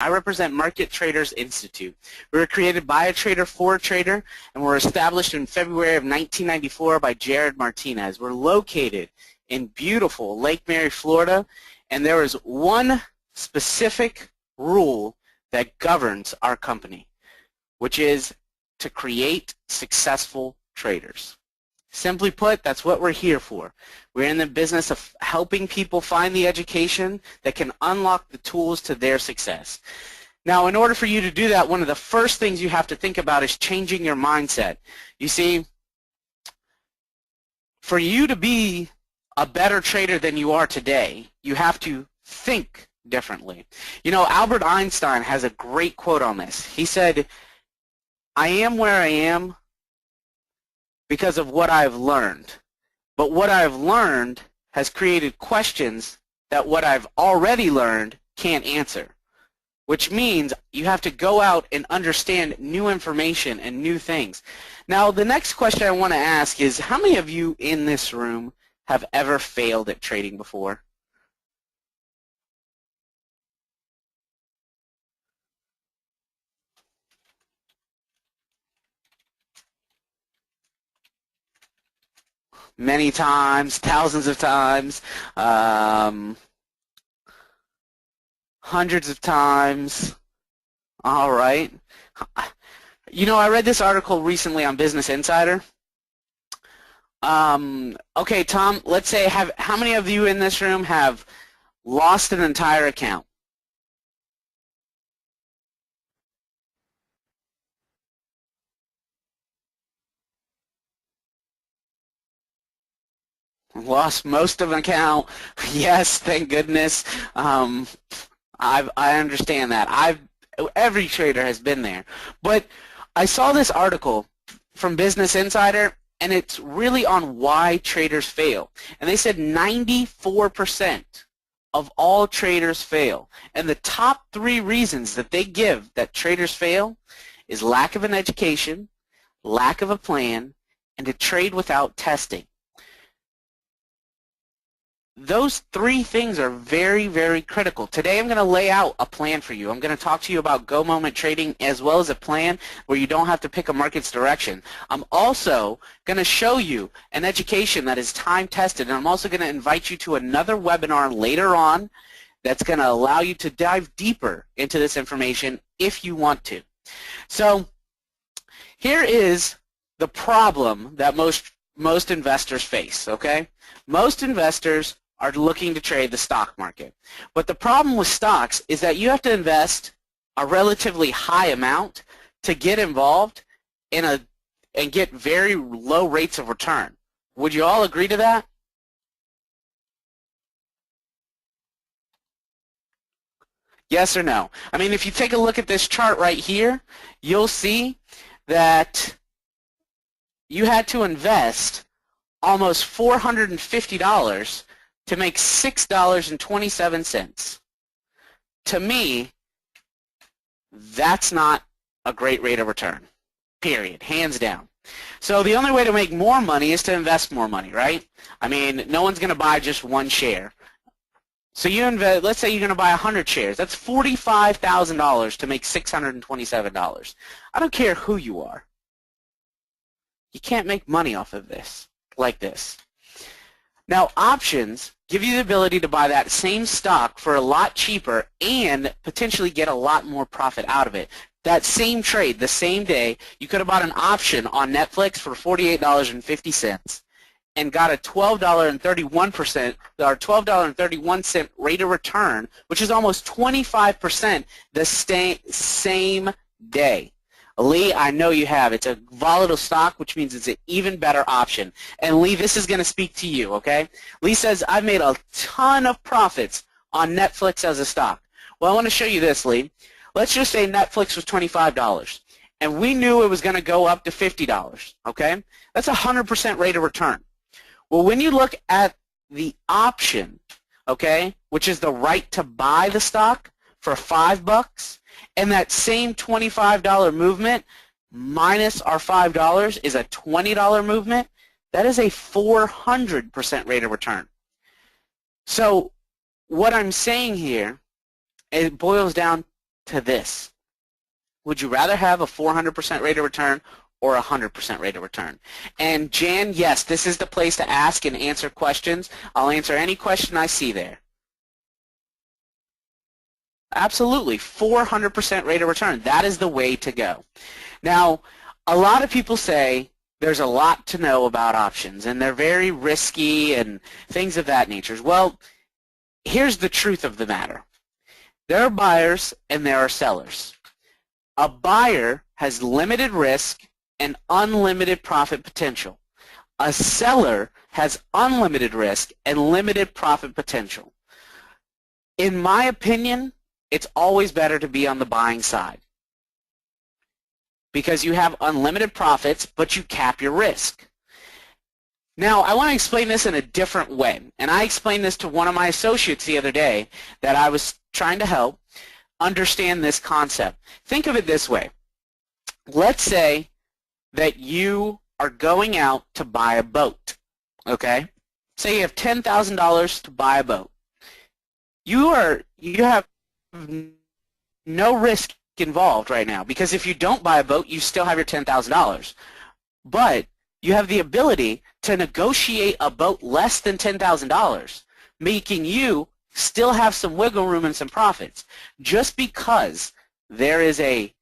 I represent Market Traders Institute. We were created by a trader for a trader, and were established in February of 1994 by Jared Martinez. We're located in beautiful Lake Mary, Florida, and there is one specific rule that governs our company, which is to create successful traders. Simply put, that's what we're here for. We're in the business of helping people find the education that can unlock the tools to their success. Now, in order for you to do that, one of the first things you have to think about is changing your mindset. You see, for you to be a better trader than you are today, you have to think differently. You know, Albert Einstein has a great quote on this. He said, "I am where I am because of what I've learned. But what I've learned has created questions that what I've already learned can't answer." Which means you have to go out and understand new information and new things. Now, the next question I want to ask is, how many of you in this room have ever failed at trading before? Many times, thousands of times, hundreds of times. All right. You know, I read this article recently on Business Insider. Okay, Tom, let's say how many of you in this room have lost an entire account? Lost most of an account? Yes, thank goodness. I understand that. Every trader has been there. But I saw this article from Business Insider, and it's really on why traders fail. And they said 94% of all traders fail. And the top 3 reasons that they give that traders fail is lack of an education, lack of a plan, and to trade without testing. Those 3 things are very, very critical. Today I'm going to lay out a plan for you. I'm going to talk to you about go moment trading as well as a plan where you don't have to pick a market's direction. I'm also going to show you an education that is time tested, and I'm also going to invite you to another webinar later on that's going to allow you to dive deeper into this information if you want to. So here is the problem that most investors face, okay? Most investors are looking to trade the stock market. But the problem with stocks is that you have to invest a relatively high amount to get involved and get very low rates of return. Would you all agree to that? Yes or no? I mean, if you take a look at this chart right here, you'll see that you had to invest almost $450 to make $6.27. To me, that's not a great rate of return, period, hands down. So the only way to make more money is to invest more money, right? I mean, no one's going to buy just one share. So you invest, let's say you're going to buy 100 shares. That's $45,000 to make $627. I don't care who you are. You can't make money off of this like this. Now, options give you the ability to buy that same stock for a lot cheaper and potentially get a lot more profit out of it. That same trade, the same day, you could have bought an option on Netflix for $48.50 and got a $12.31 rate of return, which is almost 25% the same day. Lee, I know you have. It's a volatile stock, which means it's an even better option. And Lee, this is going to speak to you, okay? Lee says, I've made a ton of profits on Netflix as a stock. Well, I want to show you this, Lee. Let's just say Netflix was $25, and we knew it was going to go up to $50, okay? That's a 100% rate of return. Well, when you look at the option, okay, which is the right to buy the stock for $5, and that same $25 movement minus our $5 is a $20 movement, that is a 400% rate of return. So what I'm saying here, it boils down to this. Would you rather have a 400% rate of return or a 100% rate of return? And Jan, yes, this is the place to ask and answer questions. I'll answer any question I see there. Absolutely, 400% rate of return. That is the way to go. Now, a lot of people say there's a lot to know about options, and they're very risky and things of that nature. Well, here's the truth of the matter. There are buyers and there are sellers. A buyer has limited risk and unlimited profit potential. A seller has unlimited risk and limited profit potential. In my opinion, it's always better to be on the buying side because you have unlimited profits, but you cap your risk. Now, I want to explain this in a different way, and I explained this to one of my associates the other day that I was trying to help understand this concept. Think of it this way. Let's say that you are going out to buy a boat, okay? Say you have $10,000 to buy a boat. You have no risk involved right now because if you don't buy a boat, you still have your $10,000. But you have the ability to negotiate a boat less than $10,000, making you still have some wiggle room and some profits. Just because there is a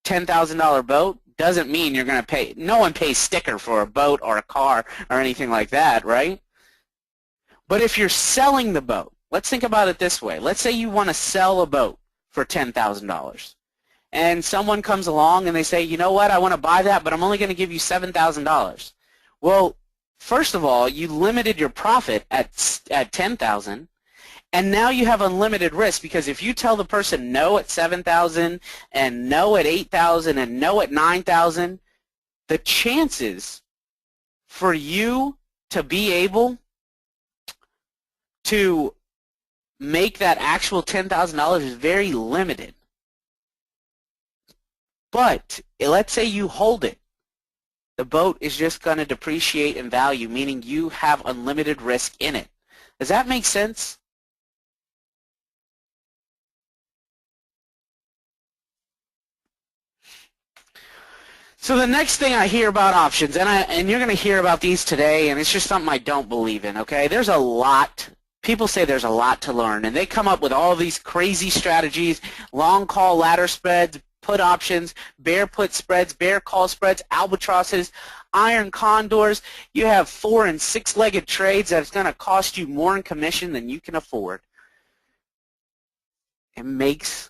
$10,000 boat doesn't mean you're going to pay. No one pays sticker for a boat or a car or anything like that, right? But if you're selling the boat, let's think about it this way. Let's say you want to sell a boat for $10,000. And someone comes along and they say, you know what, I want to buy that, but I'm only going to give you $7,000. Well, first of all, you limited your profit at $10,000, and now you have unlimited risk because if you tell the person no at $7,000 and no at $8,000 and no at $9,000, the chances for you to be able to make that actual $10,000 is very limited. But let's say you hold it. The boat is just going to depreciate in value, meaning you have unlimited risk in it. Does that make sense? So the next thing I hear about options, and you're going to hear about these today, and it's just something I don't believe in, okay? There's a lot. People say there's a lot to learn, and they come up with all these crazy strategies, long call ladder spreads, put options, bear put spreads, bear call spreads, albatrosses, iron condors. You have 4- and 6-legged trades that's going to cost you more in commission than you can afford. It makes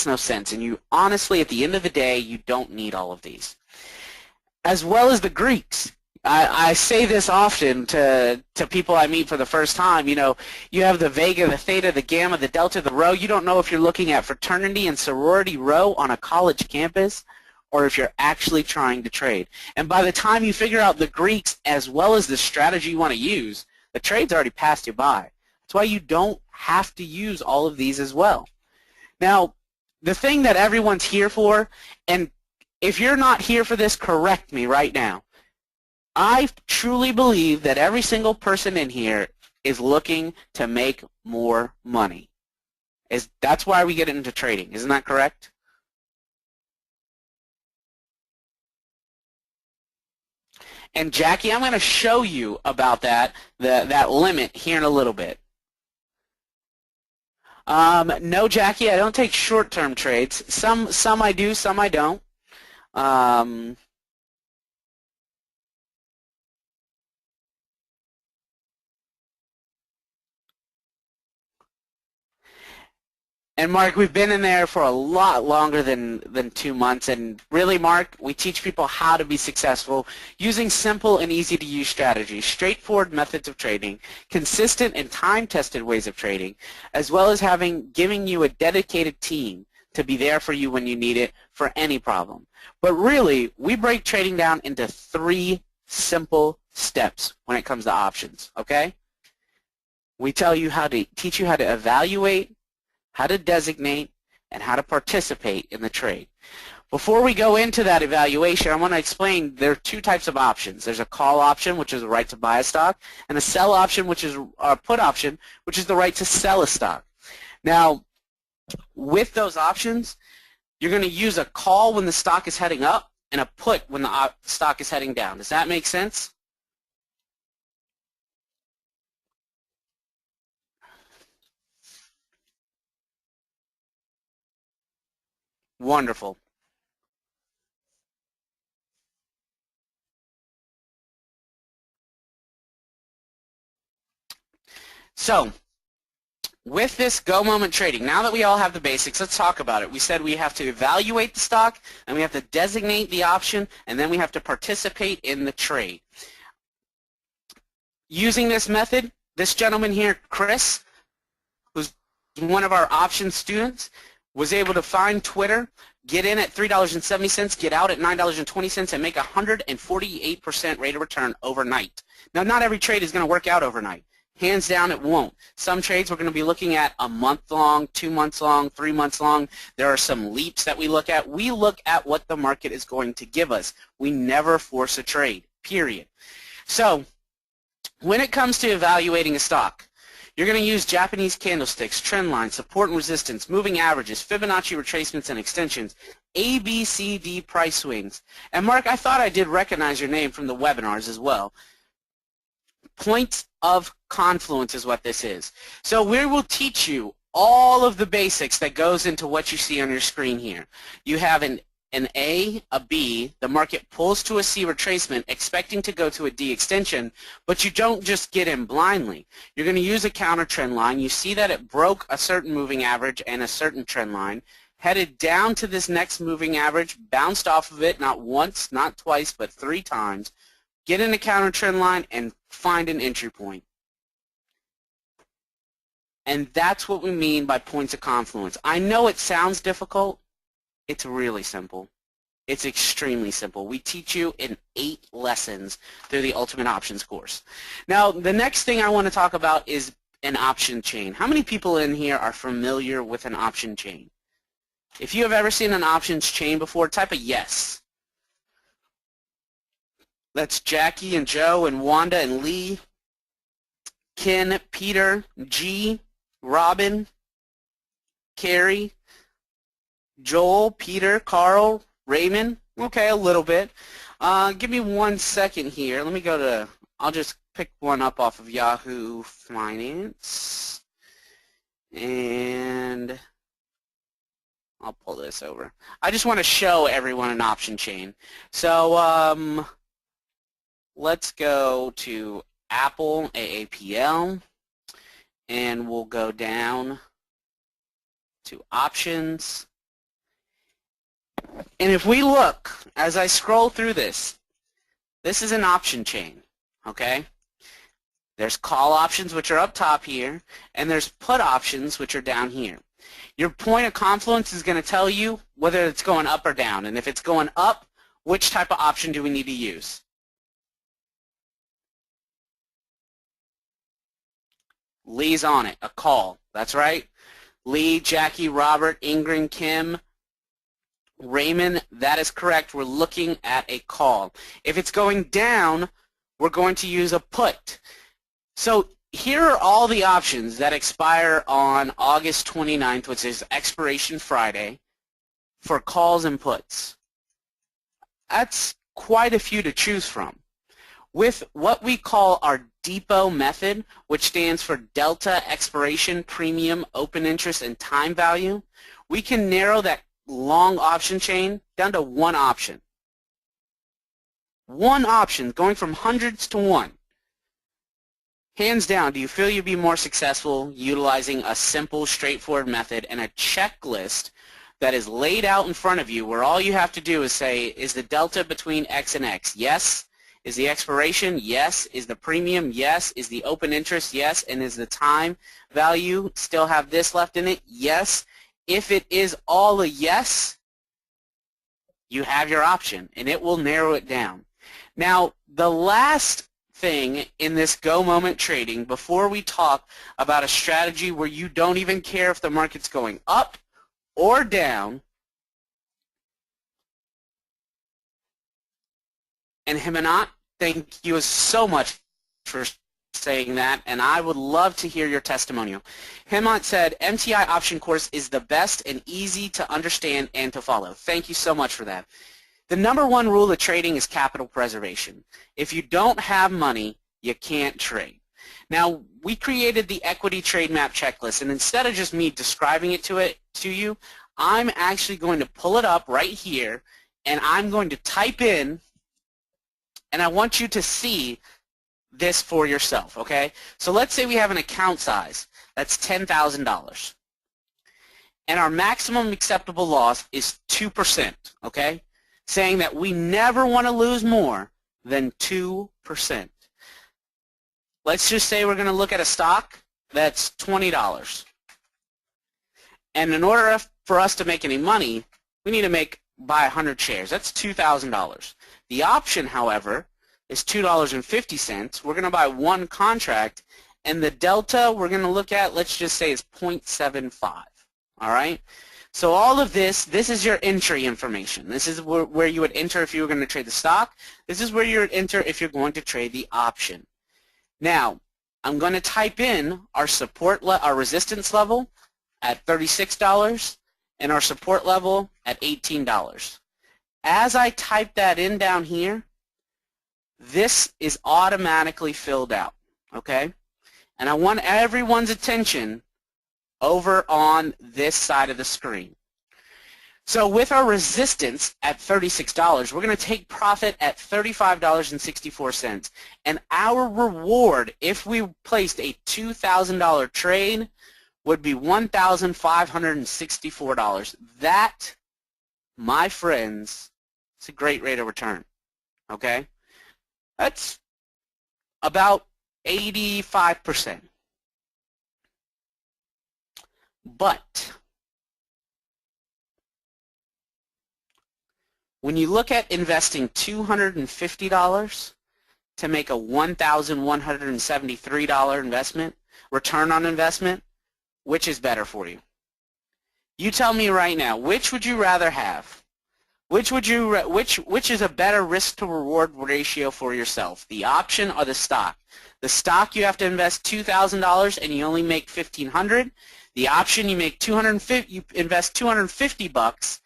no sense, and you honestly, at the end of the day, you don't need all of these. As well as the Greeks. I say this often to people I meet for the first time. You know, you have the Vega, the Theta, the Gamma, the Delta, the Rho. You don't know if you're looking at fraternity and sorority row on a college campus or if you're actually trying to trade. And by the time you figure out the Greeks as well as the strategy you want to use, the trade's already passed you by. That's why you don't have to use all of these as well. Now, the thing that everyone's here for, and if you're not here for this, correct me right now. I truly believe that every single person in here is looking to make more money. That's why we get into trading. Isn't that correct? And Jackie, I'm going to show you about that limit here in a little bit. No, Jackie, I don't take short-term trades. Some I do, some I don't. And Mark, we've been in there for a lot longer than 2 months, and really, Mark, we teach people how to be successful using simple and easy to use strategies, straightforward methods of trading, consistent and time-tested ways of trading, as well as giving you a dedicated team to be there for you when you need it for any problem. But really, we break trading down into 3 simple steps when it comes to options, okay? We teach you how to evaluate, how to designate, and how to participate in the trade. Before we go into that evaluation, I want to explain there are 2 types of options. There's a call option, which is the right to buy a stock, and a sell option, which is a put option, which is the right to sell a stock. Now, With those options, you're going to use a call when the stock is heading up and a put when the stock is heading down. Does that make sense? Wonderful. So, with this go moment trading, now that we all have the basics, let's talk about it. We said we have to evaluate the stock, and we have to designate the option, and then we have to participate in the trade. Using this method, this gentleman here, Chris, who's one of our options students, was able to find Twitter, get in at $3.70, get out at $9.20, and make 148% rate of return overnight. Now, not every trade is going to work out overnight. Hands down, it won't. Some trades we're going to be looking at a month long, 2 months long, 3 months long. There are some leaps that we look at. We look at what the market is going to give us. We never force a trade, period. So when it comes to evaluating a stock, you're going to use Japanese candlesticks, trend lines, support and resistance, moving averages, Fibonacci retracements and extensions, A, B, C, D price swings. And Mark, I thought I did recognize your name from the webinars as well. Points of confluence is what this is. So we will teach you all of the basics that goes into what you see on your screen here. You have an A, a B, the market pulls to a C retracement expecting to go to a D extension, but you don't just get in blindly. You're going to use a counter trend line. You see that it broke a certain moving average and a certain trend line, headed down to this next moving average, bounced off of it not once, not twice, but 3 times, get in a counter trend line and find an entry point. And that's what we mean by points of confluence. I know it sounds difficult. It's really simple. It's extremely simple. We teach you in 8 lessons through the Ultimate Options course. Now, the next thing I want to talk about is an option chain. How many people in here are familiar with an option chain? If you have ever seen an options chain before, type a yes. That's Jackie and Joe and Wanda and Lee, Ken, Peter, G, Robin, Carrie, Joel, Peter, Carl, Raymond. Okay, a little bit. Give me 1 second here. Let me go to, I'll just pick one up off of Yahoo Finance. And I'll pull this over. I just want to show everyone an option chain. So let's go to Apple AAPL, and we'll go down to options. And if we look, as I scroll through this, this is an option chain, okay? There's call options, which are up top here, and there's put options, which are down here. Your point of confluence is going to tell you whether it's going up or down, and if it's going up, which type of option do we need to use? Lee's on it, a call. That's right. Lee, Jackie, Robert, Ingrid, Kim, Raymond, that is correct. We're looking at a call. If it's going down, we're going to use a put. So here are all the options that expire on August 29th, which is expiration Friday, for calls and puts. That's quite a few to choose from. With what we call our depot method, which stands for delta, expiration, premium, open interest, and time value, we can narrow that long option chain down to 1 option. 1 option, going from hundreds to 1. Hands down, do you feel you'd be more successful utilizing a simple, straightforward method and a checklist that is laid out in front of you where all you have to do is say, is the delta between X and X? Yes. Is the expiration? Yes. Is the premium? Yes. Is the open interest? Yes. And is the time value still have this left in it? Yes. If it is all a yes, you have your option, and it will narrow it down. Now, the last thing in this go moment trading, before we talk about a strategy where you don't even care if the market's going up or down, and Himanat, thank you so much for saying that, and I would love to hear your testimonial. Hemant said, MTI option course is the best and easy to understand and to follow. Thank you so much for that. The number one rule of trading is capital preservation. If you don't have money, you can't trade. Now, we created the equity trade map checklist, and instead of just me describing it to you, I'm actually going to pull it up right here, and I'm going to type in, and I want you to see this for yourself, okay? So let's say we have an account size that's $10,000, and our maximum acceptable loss is 2%, okay? Saying that we never want to lose more than 2%. Let's just say we're going to look at a stock that's $20. And in order for us to make any money, we need to buy 100 shares. That's $2,000. The option, however, is $2.50. We're going to buy one contract, and the delta we're going to look at, let's just say, is 0.75. All right? So all of this is your entry information. This is where you would enter if you were going to trade the stock. This is where you would enter if you're going to trade the option. Now, I'm going to type in our resistance level at $36 and our support level at $18. As I type that in down here, this is automatically filled out, okay? And I want everyone's attention over on this side of the screen. So with our resistance at $36, we're going to take profit at $35.64. And our reward, if we placed a $2,000 trade, would be $1,564. That, my friends, is a great rate of return, okay? That's about 85%. But when you look at investing $250 to make a $1,173 investment, return on investment, which is better for you? You tell me right now, which would you rather have? Which is a better risk to reward ratio for yourself, the option or the stock? The stock, you have to invest $2,000 and you only make $1,500. The option, you make you invest $250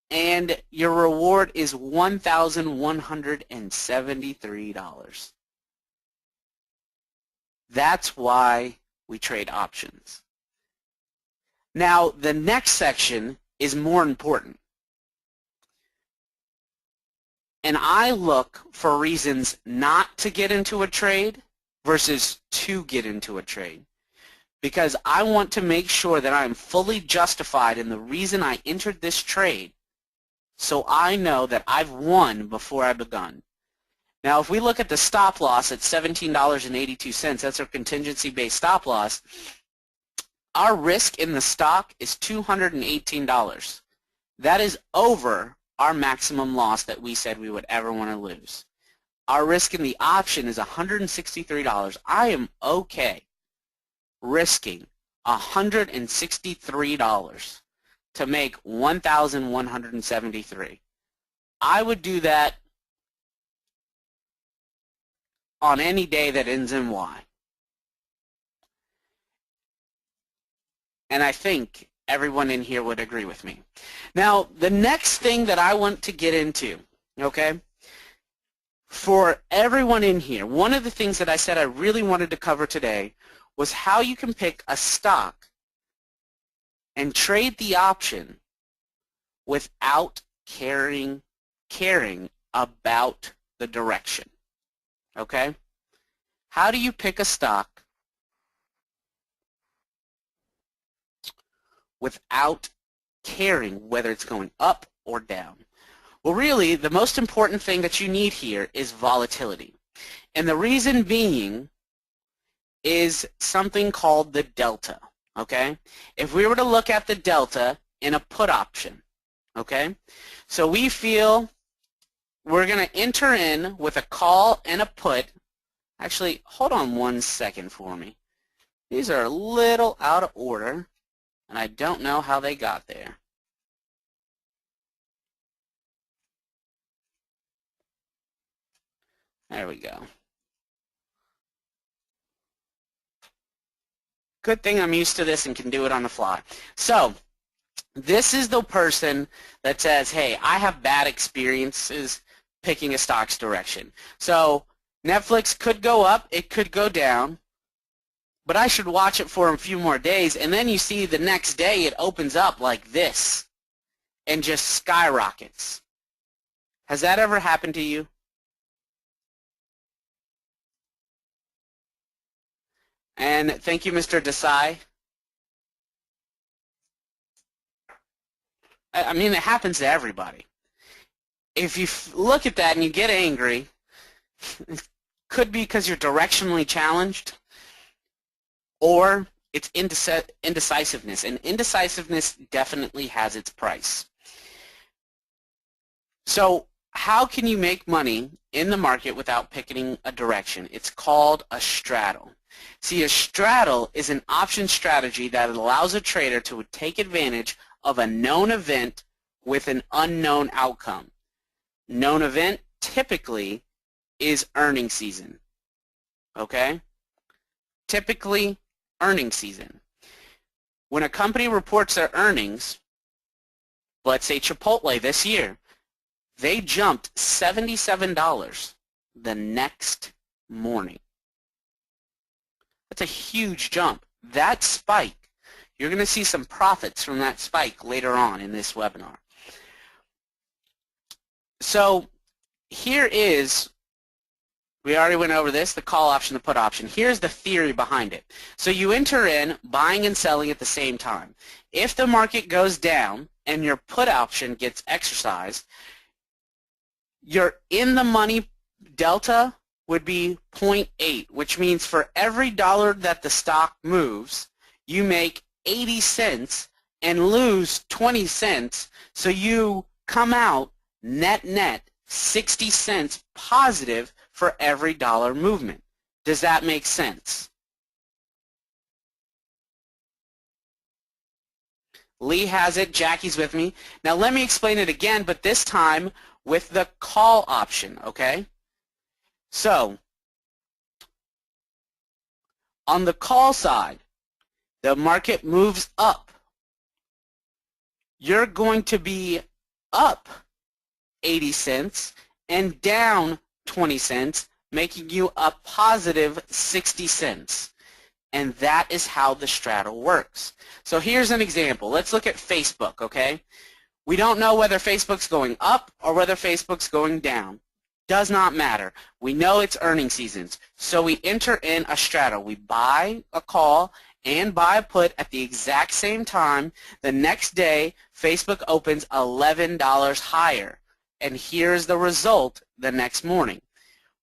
and your reward is $1,173. That's why we trade options. Now, the next section is more important. And I look for reasons not to get into a trade versus to get into a trade, because I want to make sure that I'm fully justified in the reason I entered this trade, so I know that I've won before I begun. Now, if we look at the stop loss at $17.82, that's our contingency-based stop loss, our risk in the stock is $218. That is over our maximum loss that we said we would ever want to lose. Our risk in the option is $163. I am okay risking $163 to make $1,173. I would do that on any day that ends in Y. And I think everyone in here would agree with me. Now, the next thing that I want to get into, okay, for everyone in here, one of the things that I said I really wanted to cover today was how you can pick a stock and trade the option without caring about the direction, okay? How do you pick a stock without caring whether it's going up or down? Well, really, the most important thing that you need here is volatility. And the reason being is something called the delta, okay? If we were to look at the delta in a put option, okay? So we feel we're going to enter in with a call and a put. Actually, hold on one second for me. These are a little out of order, and I don't know how they got there. There we go. Good thing I'm used to this and can do it on the fly. So this is the person that says, hey, I have bad experiences picking a stock's direction. So Netflix could go up, it could go down, but I should watch it for a few more days, and then you see the next day it opens up like this and just skyrockets. Has that ever happened to you? And thank you, Mr. Desai. I mean, it happens to everybody. If you look at that and you get angry, it could be because you're directionally challenged, or it's indecisiveness, and indecisiveness definitely has its price. So how can you make money in the market without picking a direction? It's called a straddle. See, a straddle is an option strategy that allows a trader to take advantage of a known event with an unknown outcome. Known event typically is earnings season. Okay? Typically earnings season. When a company reports their earnings, let's say Chipotle this year, they jumped $77 the next morning. That's a huge jump. That spike, you're going to see some profits from that spike later on in this webinar. So here is, we already went over this, the call option, the put option. Here's the theory behind it. So you enter in buying and selling at the same time. If the market goes down and your put option gets exercised, your in the money delta would be 0.8, which means for every dollar that the stock moves, you make 80 cents and lose 20 cents, so you come out net 60 cents positive for every dollar movement. Does that make sense? Lee has it, Jackie's with me. Now let me explain it again, but this time with the call option, okay? So, on the call side, the market moves up. You're going to be up 80 cents and down 20 cents, making you a positive 60 cents. And that is how the straddle works. So here's an example. Let's look at Facebook, okay? We don't know whether Facebook's going up or whether Facebook's going down. Does not matter. We know it's earnings seasons. So we enter in a straddle. We buy a call and buy a put at the exact same time. The next day, Facebook opens $11 higher. And here's the result the next morning.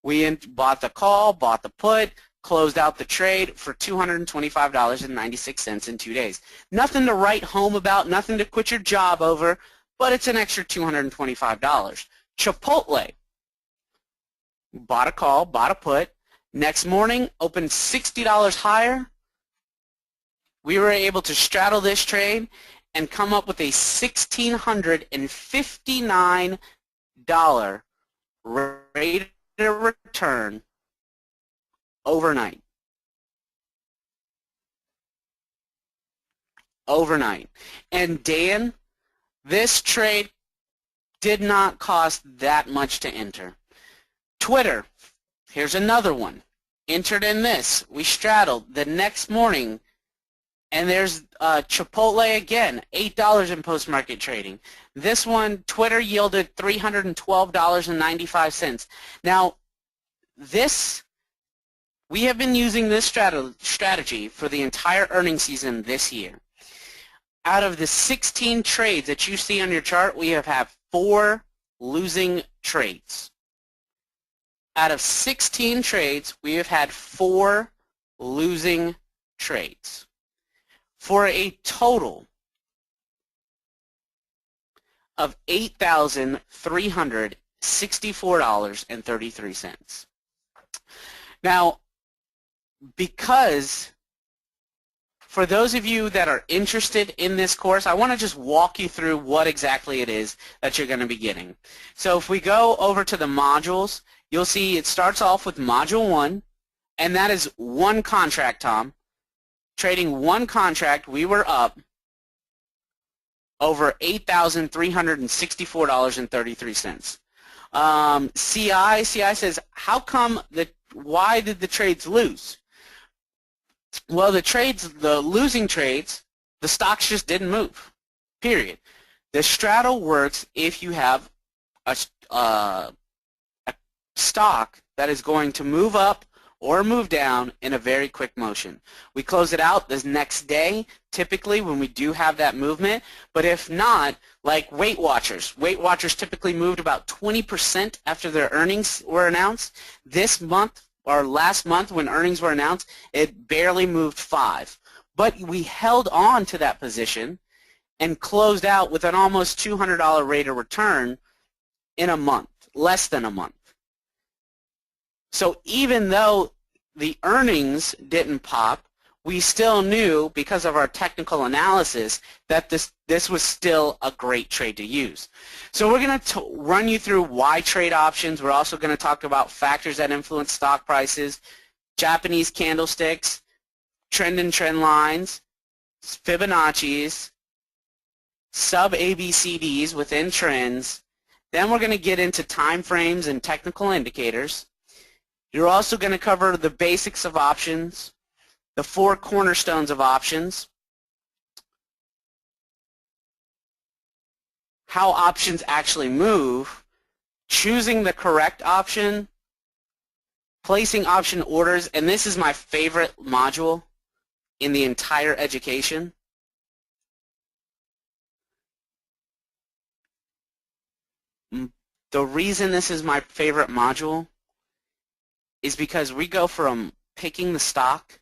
We bought the call, bought the put, closed out the trade for $225.96 in 2 days. Nothing to write home about, nothing to quit your job over, but it's an extra $225. Chipotle. Bought a call, bought a put. Next morning, opened $60 higher. We were able to straddle this trade and come up with a $1,659 rate of return overnight. And Dan, this trade did not cost that much to enter. Twitter, here's another one. Entered in this. We straddled the next morning, and there's Chipotle again, $8 in post-market trading. This one, Twitter yielded $312.95. Now, we have been using this strategy for the entire earnings season this year. Out of the 16 trades that you see on your chart, we have had 4 losing trades. Out of 16 trades, we have had 4 losing trades for a total of $8,364.33. Now, because for those of you that are interested in this course, I want to just walk you through what exactly it is that you're going to be getting. So if we go over to the modules, you'll see it starts off with Module 1, and that is one contract, Tom. trading one contract, we were up over $8,364.33. CI says, why did the trades lose? Well, the losing trades, the stocks just didn't move, period. The straddle works if you have a stock that is going to move up or move down in a very quick motion. We close it out the next day, typically, when we do have that movement. But if not, like Weight Watchers typically moved about 20% after their earnings were announced. This month, or last month when earnings were announced, it barely moved 5%. But we held on to that position and closed out with an almost $200 rate of return in a month, less than a month. So even though the earnings didn't pop, we still knew, because of our technical analysis, that this was still a great trade to use. So we're going to run you through why trade options. We're also going to talk about factors that influence stock prices, Japanese candlesticks, trend and trend lines, Fibonacci's, sub-ABCDs within trends. Then we're going to get into time frames and technical indicators. You're also going to cover the basics of options, the 4 cornerstones of options, how options actually move, choosing the correct option, placing option orders, and this is my favorite module in the entire education. The reason this is my favorite module is because we go from picking the stock,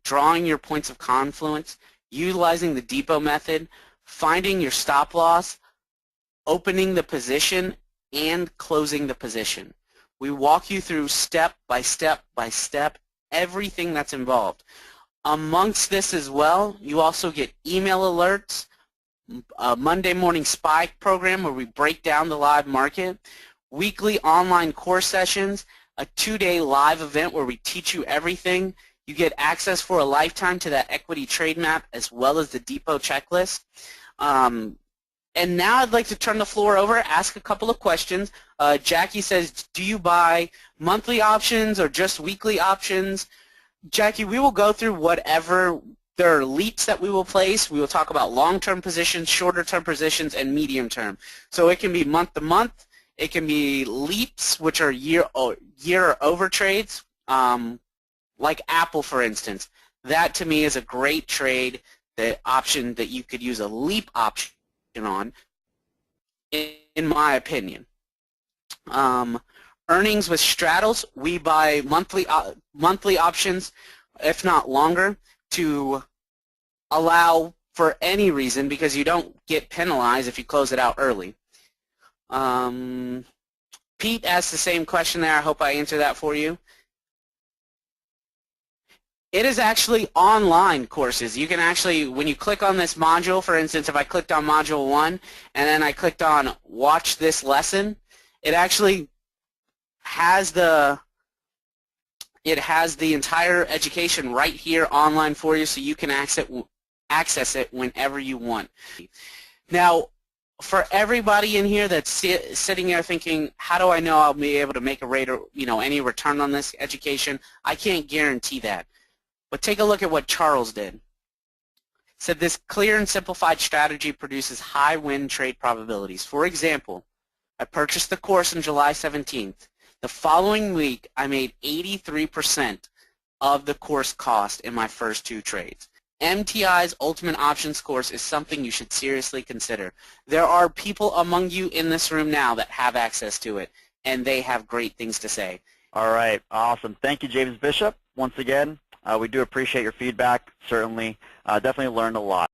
drawing your points of confluence, utilizing the depot method, finding your stop loss, opening the position, and closing the position. We walk you through step by step by step everything that's involved. Amongst this as well, you also get email alerts, a Monday morning spike program where we break down the live market, weekly online course sessions, a 2-day live event where we teach you everything. You get access for a lifetime to that equity trade map as well as the depot checklist. And now I'd like to turn the floor over, ask a couple of questions. Jackie says, do you buy monthly options or just weekly options? Jackie, we will go through whatever. There are leaps that we will place. We will talk about long-term positions, shorter-term positions, and medium-term. So it can be month-to-month. It can be leaps, which are year or over trades, like Apple, for instance. That, to me, is a great trade, the option that you could use a leap option on, in my opinion. Earnings with Straddles, we buy monthly options, if not longer, to allow for any reason, because you don't get penalized if you close it out early. Pete asked the same question there. I hope I answered that for you. It is actually online courses. You can actually, when you click on this module, for instance, if I clicked on Module 1 and then I clicked on Watch This Lesson, it actually has the entire education right here online for you, so you can access it whenever you want. Now, for everybody in here that's sitting there thinking, how do I know I'll be able to make a rate or any return on this education? I can't guarantee that. But take a look at what Charles did. Said this clear and simplified strategy produces high win trade probabilities. For example, I purchased the course on July 17th. The following week, I made 83% of the course cost in my first 2 trades. MTI's Ultimate Options course is something you should seriously consider. There are people among you in this room now that have access to it, and they have great things to say. All right, awesome. Thank you, James Bishop. Once again, we do appreciate your feedback, certainly. Definitely learned a lot.